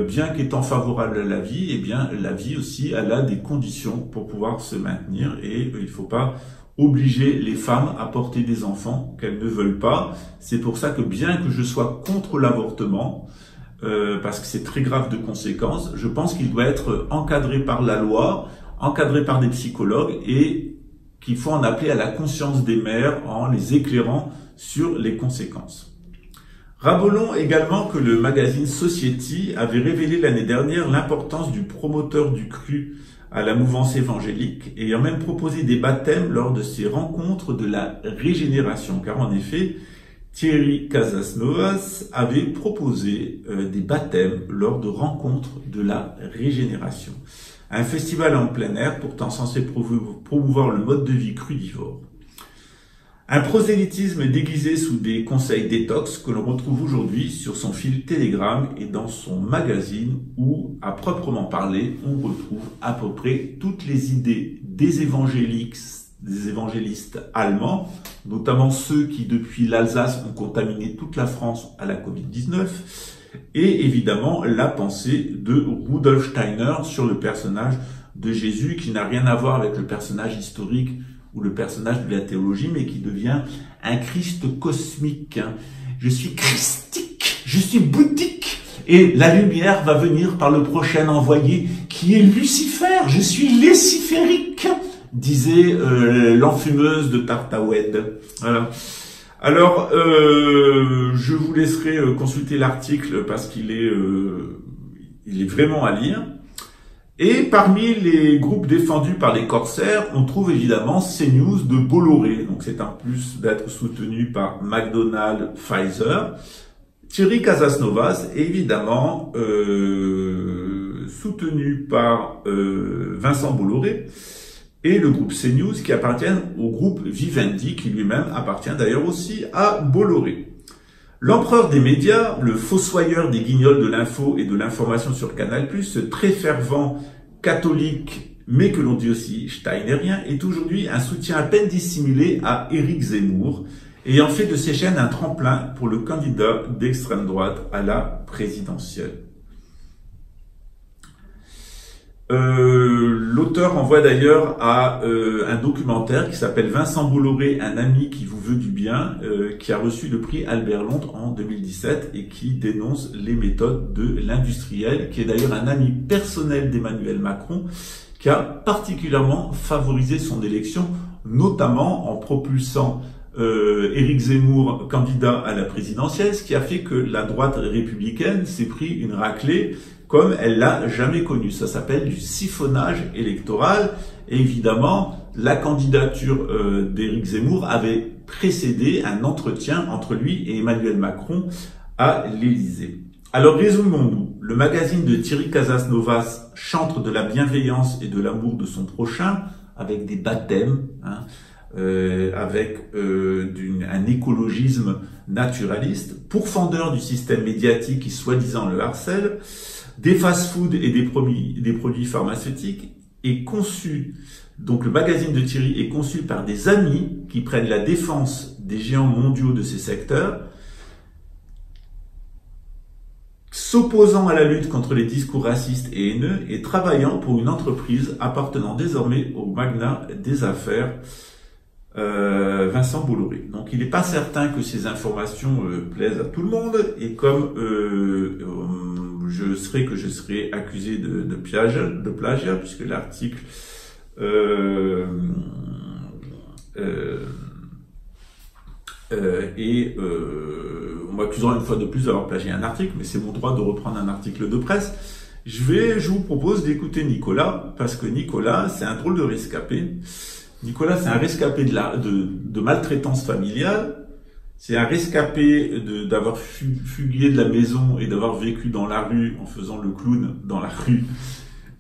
bien qu'étant favorable à la vie, eh bien la vie aussi, elle a des conditions pour pouvoir se maintenir et il ne faut pas obliger les femmes à porter des enfants qu'elles ne veulent pas. C'est pour ça que bien que je sois contre l'avortement, parce que c'est très grave de conséquences, je pense qu'il doit être encadré par la loi, encadré par des psychologues et qu'il faut en appeler à la conscience des mères en les éclairant sur les conséquences. Rappelons également que le magazine Society avait révélé l'année dernière l'importance du promoteur du cru à la mouvance évangélique, ayant même proposé des baptêmes lors de ces rencontres de la régénération, car en effet, Thierry Casasnovas avait proposé des baptêmes lors de rencontres de la régénération. Un festival en plein air pourtant censé promouvoir le mode de vie crudivore. Un prosélytisme déguisé sous des conseils détox que l'on retrouve aujourd'hui sur son fil Telegram et dans son magazine où, à proprement parler, on retrouve à peu près toutes les idées des évangélistes allemands, notamment ceux qui, depuis l'Alsace, ont contaminé toute la France à la Covid-19, et évidemment la pensée de Rudolf Steiner sur le personnage de Jésus, qui n'a rien à voir avec le personnage historique ou le personnage de la théologie, mais qui devient un Christ cosmique. Je suis christique, je suis bouddhique, et la lumière va venir par le prochain envoyé, qui est Lucifer. Je suis léciférique, disait l'enfumeuse de Tartaoued. Voilà. Alors, je vous laisserai consulter l'article parce qu'il est vraiment à lire. Et parmi les groupes défendus par les corsaires, on trouve évidemment CNews de Bolloré. Donc c'est un plus d'être soutenu par McDonald's, Pfizer. Thierry Casasnovas est évidemment soutenu par Vincent Bolloré et le groupe CNews qui appartiennent au groupe Vivendi, qui lui-même appartient d'ailleurs aussi à Bolloré. L'empereur des médias, le fossoyeur des guignols de l'info et de l'information sur Canal+, ce très fervent catholique, mais que l'on dit aussi steinérien, est aujourd'hui un soutien à peine dissimulé à Éric Zemmour, ayant fait de ses chaînes un tremplin pour le candidat d'extrême droite à la présidentielle. L'auteur envoie d'ailleurs à un documentaire qui s'appelle Vincent Bolloré, un ami qui vous veut du bien, qui a reçu le prix Albert Londres en 2017 et qui dénonce les méthodes de l'industriel, qui est d'ailleurs un ami personnel d'Emmanuel Macron, qui a particulièrement favorisé son élection, notamment en propulsant Éric Zemmour candidat à la présidentielle, ce qui a fait que la droite républicaine s'est pris une raclée comme elle l'a jamais connu. Ça s'appelle du siphonnage électoral. Et évidemment, la candidature d'Éric Zemmour avait précédé un entretien entre lui et Emmanuel Macron à l'Élysée. Alors résumons-nous. Le magazine de Thierry Casasnovas chante de la bienveillance et de l'amour de son prochain, avec des baptêmes, avec un écologisme naturaliste, pourfendeur du système médiatique qui soi-disant le harcèle, des fast-foods et des produits pharmaceutiques, est conçu, donc le magazine de Thierry est conçu par des amis qui prennent la défense des géants mondiaux de ces secteurs, s'opposant à la lutte contre les discours racistes et haineux et travaillant pour une entreprise appartenant désormais au magnat des affaires Vincent Bolloré. Donc il n'est pas certain que ces informations plaisent à tout le monde, et comme je serai accusé de plagiat puisque l'article on m'accusera une fois de plus d'avoir plagié un article, mais c'est mon droit de reprendre un article de presse. Je vous propose d'écouter Nicolas, parce que Nicolas, c'est un drôle de rescapé. Nicolas, c'est un rescapé de maltraitance familiale. C'est un rescapé d'avoir fugué de la maison et d'avoir vécu dans la rue en faisant le clown dans la rue.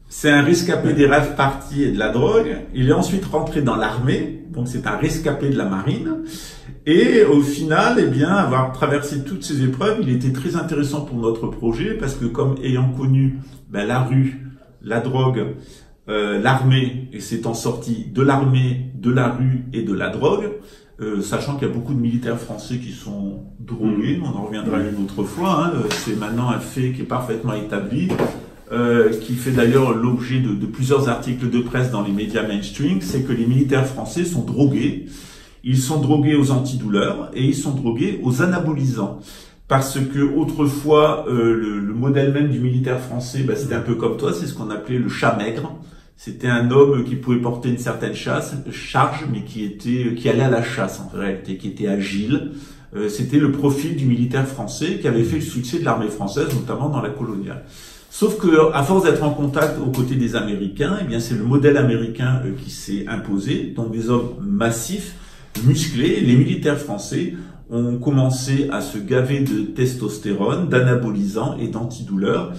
C'est un rescapé des rave parties et de la drogue. Il est ensuite rentré dans l'armée, donc c'est un rescapé de la marine. Et au final, eh bien, avoir traversé toutes ces épreuves, il était très intéressant pour notre projet, parce que comme ayant connu la rue, la drogue, l'armée, et s'étant sorti de l'armée, de la rue et de la drogue, sachant qu'il y a beaucoup de militaires français qui sont drogués, on en reviendra une autre fois, c'est maintenant un fait qui est parfaitement établi, qui fait d'ailleurs l'objet de plusieurs articles de presse dans les médias mainstream, c'est que les militaires français sont drogués. Ils sont drogués aux antidouleurs et ils sont drogués aux anabolisants. Parce que autrefois, le modèle même du militaire français, c'était un peu comme toi, c'est ce qu'on appelait le chat maigre. C'était un homme qui pouvait porter une certaine charge, mais qui allait à la chasse en réalité, qui était agile. C'était le profil du militaire français qui avait fait le succès de l'armée française, notamment dans la coloniale. Sauf que, à force d'être en contact aux côtés des Américains, eh bien, c'est le modèle américain qui s'est imposé, donc des hommes massifs, musclés. Les militaires français ont commencé à se gaver de testostérone, d'anabolisants et d'antidouleurs,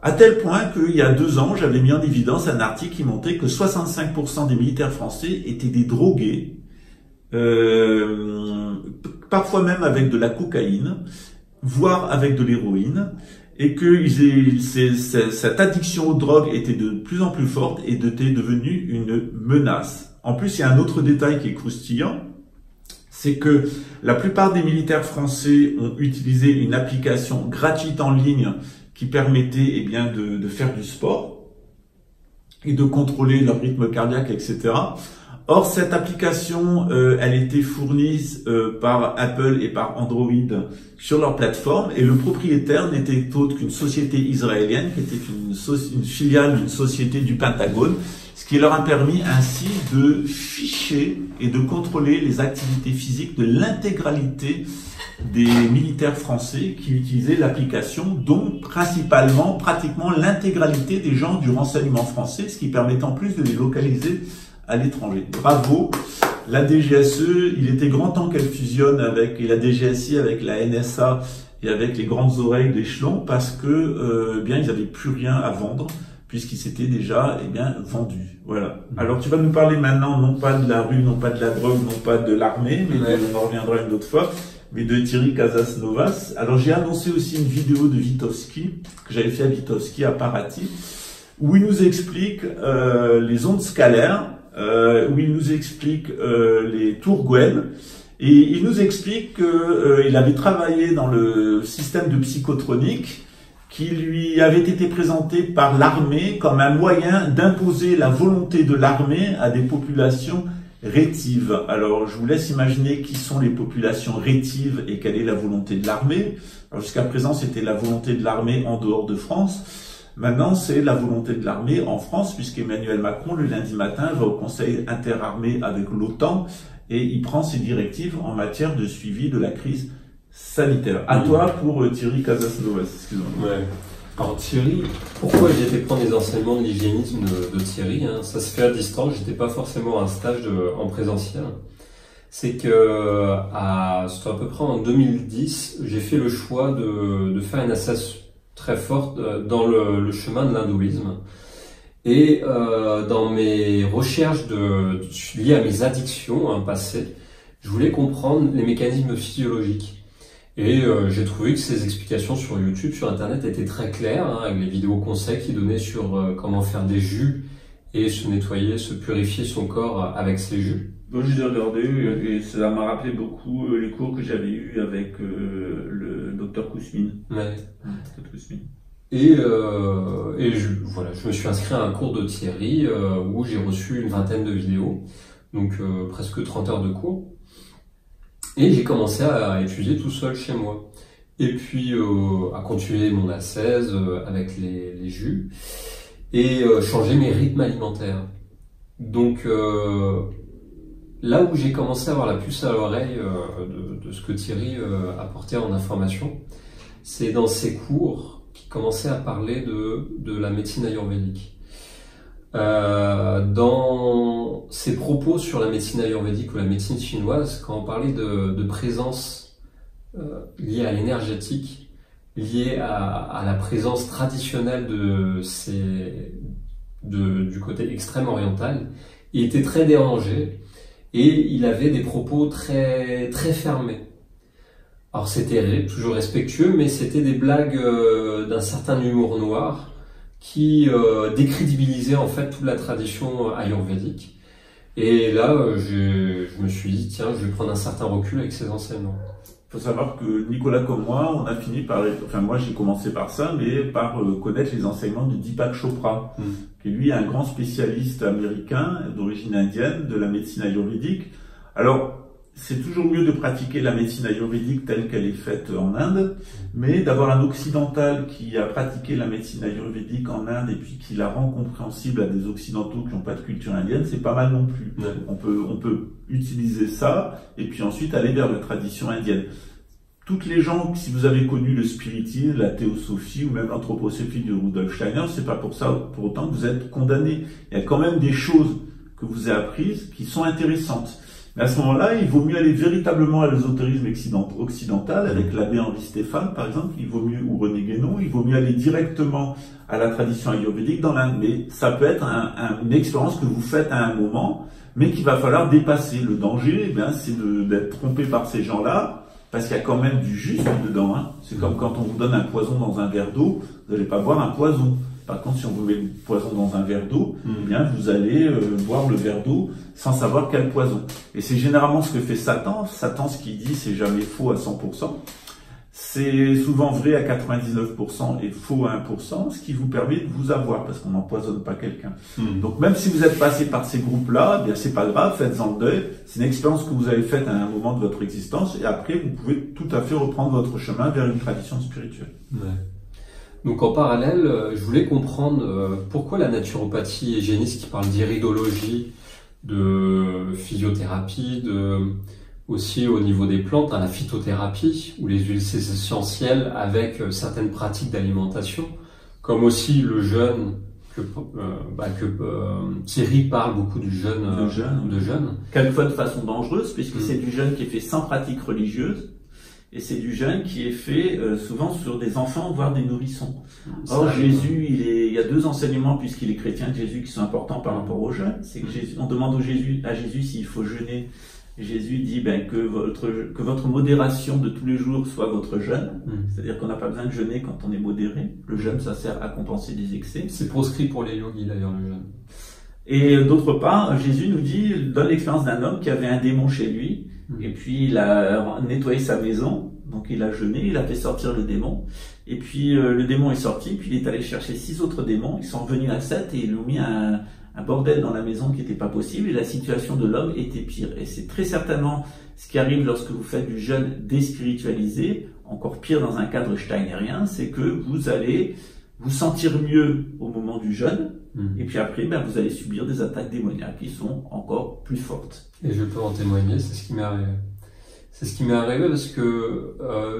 à tel point qu'il y a 2 ans, j'avais mis en évidence un article qui montrait que 65% des militaires français étaient des drogués, parfois même avec de la cocaïne, voire avec de l'héroïne, et que cette addiction aux drogues était de plus en plus forte et était devenue une menace. En plus, il y a un autre détail qui est croustillant, c'est que la plupart des militaires français ont utilisé une application gratuite en ligne qui permettait de faire du sport et de contrôler leur rythme cardiaque, etc. Or, cette application, elle était fournie par Apple et par Android sur leur plateforme, et le propriétaire n'était autre qu'une société israélienne qui était une filiale d'une société du Pentagone, ce qui leur a permis ainsi de ficher et de contrôler les activités physiques de l'intégralité des militaires français qui utilisaient l'application, dont pratiquement l'intégralité des gens du renseignement français, ce qui permettait en plus de les localiser à l'étranger. Bravo, la DGSE, il était grand temps qu'elle fusionne avec la DGSI, avec la NSA et avec les grandes oreilles d'échelon, parce que ils n'avaient plus rien à vendre, puisqu'ils s'étaient déjà vendus. Voilà. Alors tu vas nous parler maintenant non pas de la rue, non pas de la drogue, non pas de l'armée, mais on en reviendra une autre fois, mais de Thierry Casasnovas. Alors j'ai annoncé aussi une vidéo de Witowski, que j'avais fait à Witowski à Paraty, où il nous explique les ondes scalaires, où il nous explique les tours Gwen, et il nous explique qu'il avait travaillé dans le système de psychotronique qui lui avait été présenté par l'armée comme un moyen d'imposer la volonté de l'armée à des populations rétives. Alors je vous laisse imaginer qui sont les populations rétives et quelle est la volonté de l'armée. Jusqu'à présent c'était la volonté de l'armée en dehors de France. Maintenant, c'est la volonté de l'armée en France, puisqu'Emmanuel Macron, le lundi matin, va au Conseil interarmé avec l'OTAN et il prend ses directives en matière de suivi de la crise sanitaire. À toi pour Thierry Casasnovas, excusez-moi. Ouais. Alors Thierry, pourquoi j'ai été prendre les enseignements de l'hygiénisme de Thierry, Ça se fait à distance, j'étais pas forcément à un stage en présentiel. C'est que c'était à peu près en 2010, j'ai fait le choix de faire une association très forte dans le chemin de l'hindouisme, et dans mes recherches liées à mes addictions passées, je voulais comprendre les mécanismes physiologiques, et j'ai trouvé que ces explications sur YouTube, sur internet étaient très claires, avec les vidéos conseils qui donnaient sur comment faire des jus et se nettoyer, se purifier son corps avec ces jus. Moi, j'ai regardé et ça m'a rappelé beaucoup les cours que j'avais eus avec le docteur Kousmine. Ouais. Dr. Kousmine. Et je me suis inscrit à un cours de Thierry où j'ai reçu une 20aine de vidéos, donc presque 30 heures de cours. Et j'ai commencé à étudier tout seul chez moi. Et puis à continuer mon ascèse avec les jus et changer mes rythmes alimentaires. Donc là où j'ai commencé à avoir la puce à l'oreille de ce que Thierry apportait en information, c'est dans ses cours qui commençait à parler de la médecine ayurvédique. Dans ses propos sur la médecine ayurvédique ou la médecine chinoise, quand on parlait de présence liée à l'énergétique, liée à la présence traditionnelle du côté extrême oriental, il était très dérangé et il avait des propos très, très fermés. Alors c'était toujours respectueux, mais c'était des blagues d'un certain humour noir qui décrédibilisait en fait toute la tradition ayurvédique. Et là, je me suis dit, tiens, je vais prendre un certain recul avec ces enseignements. Il faut savoir que Nicolas comme moi, on a fini par, enfin moi j'ai commencé par ça, mais par connaître les enseignements de Deepak Chopra, qui lui est un grand spécialiste américain d'origine indienne de la médecine ayurvédique. Alors, c'est toujours mieux de pratiquer la médecine ayurvédique telle qu'elle est faite en Inde, mais d'avoir un occidental qui a pratiqué la médecine ayurvédique en Inde et puis qui la rend compréhensible à des occidentaux qui n'ont pas de culture indienne, c'est pas mal non plus. Ouais. On peut utiliser ça et puis ensuite aller vers la tradition indienne. Toutes les gens, si vous avez connu le spiritisme, la théosophie ou même l'anthroposophie de Rudolf Steiner, c'est pas pour autant que vous êtes condamné. Il y a quand même des choses que vous avez apprises qui sont intéressantes. Mais à ce moment-là, il vaut mieux aller véritablement à l'ésotérisme occidental, avec l'abbé Henri Stéphane, par exemple, il vaut mieux, ou René Guénon, il vaut mieux aller directement à la tradition ayurvédique dans l'Inde. Mais ça peut être une expérience que vous faites à un moment, mais qu'il va falloir dépasser. Le danger, eh bien, c'est d'être trompé par ces gens-là, parce qu'il y a quand même du juste dedans. Hein. C'est comme quand on vous donne un poison dans un verre d'eau, vous n'allez pas boire un poison. Par contre, si on vous met le poison dans un verre d'eau, eh bien, vous allez boire le verre d'eau sans savoir quel poison. Et c'est généralement ce que fait Satan. Satan, ce qu'il dit, c'est jamais faux à 100%. C'est souvent vrai à 99% et faux à 1%, ce qui vous permet de vous avoir, parce qu'on n'empoisonne pas quelqu'un. Donc même si vous êtes passé par ces groupes-là, eh bien c'est pas grave, faites-en le deuil. C'est une expérience que vous avez faite à un moment de votre existence, et après vous pouvez tout à fait reprendre votre chemin vers une tradition spirituelle. Ouais. Donc en parallèle, je voulais comprendre pourquoi la naturopathie hygiéniste qui parle d'iridologie, de physiothérapie, aussi au niveau des plantes, la phytothérapie ou les huiles essentielles avec certaines pratiques d'alimentation, comme aussi le jeûne, que Thierry parle beaucoup du jeûne. De jeûne. Quelquefois de façon dangereuse, puisque c'est du jeûne qui est fait sans pratique religieuse. Et c'est du jeûne qui est fait souvent sur des enfants, voire des nourrissons. Or, Jésus, il y a deux enseignements, puisqu'il est chrétien de Jésus, qui sont importants par rapport au jeûne. C'est que on demande à Jésus s'il faut jeûner. Jésus dit que votre modération de tous les jours soit votre jeûne. C'est-à-dire qu'on n'a pas besoin de jeûner quand on est modéré. Le jeûne, ça sert à compenser des excès. C'est proscrit pour les yogis, d'ailleurs, le jeûne. Et d'autre part, Jésus nous donne l'expérience d'un homme qui avait un démon chez lui. Et puis il a nettoyé sa maison, donc il a jeûné, il a fait sortir le démon. Et puis le démon est sorti, puis il est allé chercher 6 autres démons, ils sont revenus à 7 et ils lui ont mis un bordel dans la maison qui n'était pas possible, et la situation de l'homme était pire. Et c'est très certainement ce qui arrive lorsque vous faites du jeûne déspiritualisé, encore pire dans un cadre steinérien, c'est que vous allez vous sentir mieux au moment du jeûne, et puis après, vous allez subir des attaques démoniaques qui sont encore plus fortes. Et je peux en témoigner, c'est ce qui m'est arrivé. C'est ce qui m'est arrivé parce que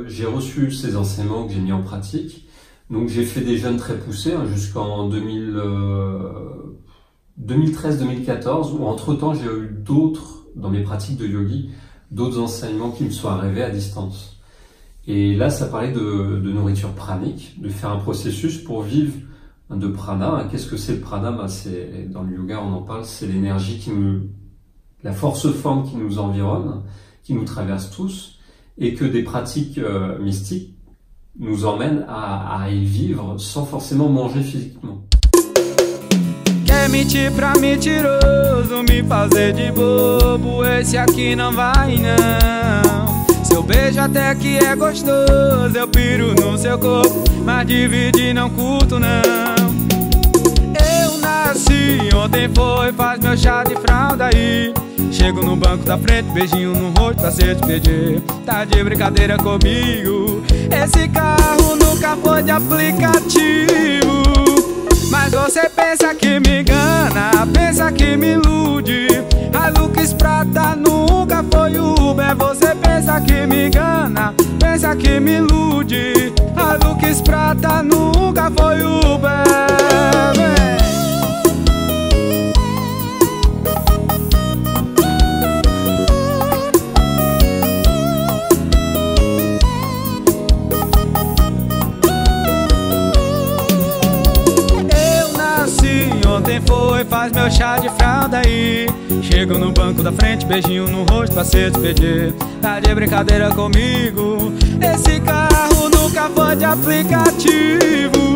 j'ai reçu ces enseignements que j'ai mis en pratique. Donc j'ai fait des jeûnes très poussés jusqu'en 2013-2014, où entre-temps j'ai eu d'autres, dans mes pratiques de yogi, d'autres enseignements qui me sont arrivés à distance. Et là, ça parlait de nourriture pranique, de faire un processus pour vivre de prana. Qu'est-ce que c'est le prana? C'est, dans le yoga, on en parle, c'est l'énergie la force forme qui nous environne, qui nous traverse tous, et que des pratiques mystiques nous emmènent à y vivre sans forcément manger physiquement. Quer mentir pra mentiroso, me fazer de bobo, esse aqui não vai não. Seu beijo até que é gostoso, eu piro no seu corpo, mas dividir não curto não. Eu nasci, ontem faz meu chá de fralda aí. Chego no banco da frente, beijinho no rosto pra se despedir. Tá de brincadeira comigo, esse carro nunca foi de aplicativo. Mas você pensa que me engana, pensa que me ilude. A Lux Prata nunca foi Uber. Você pensa que me engana, pensa que me ilude. A Lux Prata nunca foi Uber. Ontem faz meu chá de fralda aí. Chego no banco da frente, beijinho no rosto pra se despedir. Tá de brincadeira comigo, esse carro nunca foi de aplicativo.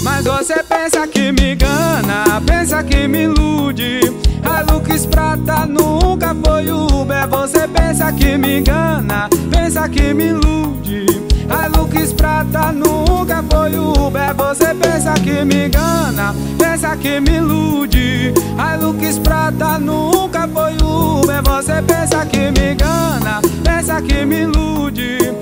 Mas você pensa que me engana, pensa que me ilude. A Lux Prata nunca foi Uber. Você pensa que me engana, pensa que me ilude. A Lux Prata nunca foi Uber. Você pensa que me engana, pensa que me ilude. A Lux Prata nunca foi Uber. Você pensa que me engana, pensa que me ilude.